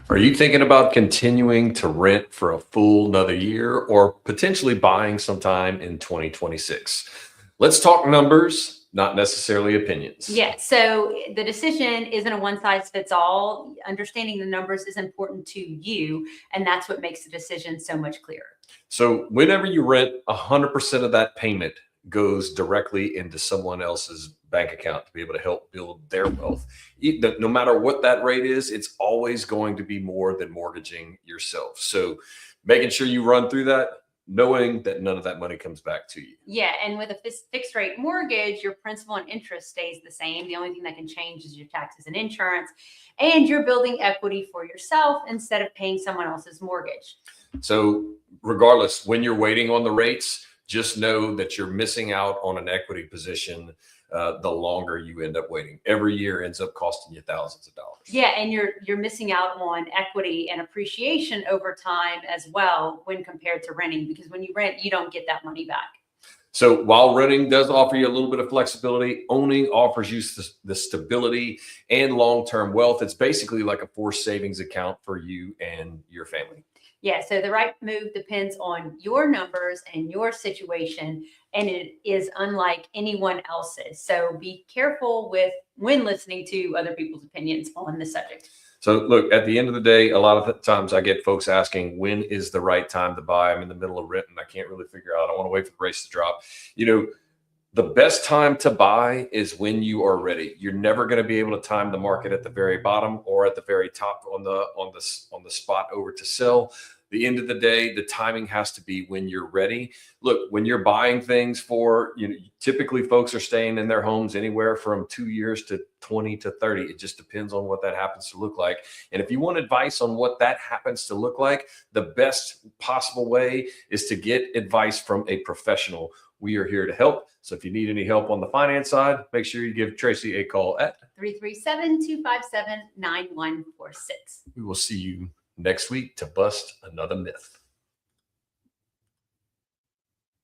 Are you thinking about continuing to rent for a full another year or potentially buying sometime in 2026? Let's talk numbers, not necessarily opinions. Yeah, so the decision isn't a one size fits all. Understanding the numbers is important to you, and that's what makes the decision so much clearer. So, whenever you rent, 100% of that payment goes directly into someone else's bank account to be able to help build their wealth. No matter what that rate is, it's always going to be more than mortgaging yourself. So, making sure you run through that, knowing that none of that money comes back to you. Yeah, and with a fixed rate mortgage, your principal and interest stays the same. The only thing that can change is your taxes and insurance, and you're building equity for yourself instead of paying someone else's mortgage. So, regardless, when you're waiting on the rates, just know that you're missing out on an equity position the longer you end up waiting. Every year ends up costing you thousands of dollars. Yeah, and you're missing out on equity and appreciation over time as well when compared to renting, because when you rent, you don't get that money back. So while renting does offer you a little bit of flexibility, owning offers you the stability and long-term wealth. It's basically like a forced savings account for you and your family. Yeah, so the right move depends on your numbers and your situation, and it is unlike anyone else's. So be careful with when listening to other people's opinions on the subject. So look, at the end of the day, a lot of the times I get folks asking, when is the right time to buy? I'm in the middle of renting. I can't really figure out. I want to wait for the race to drop. You know, the best time to buy is when you are ready. You're never going to be able to time the market at the very bottom or at the very top on the spot over to sell. The end of the day, the timing has to be when you're ready. Look, when you're buying things for, typically folks are staying in their homes anywhere from 2 years to 20 to 30. It just depends on what that happens to look like. And if you want advice on what that happens to look like, the best possible way is to get advice from a professional. We are here to help. So if you need any help on the finance side, make sure you give Tracy a call at 337-257-9146. We will see you next week to bust another myth.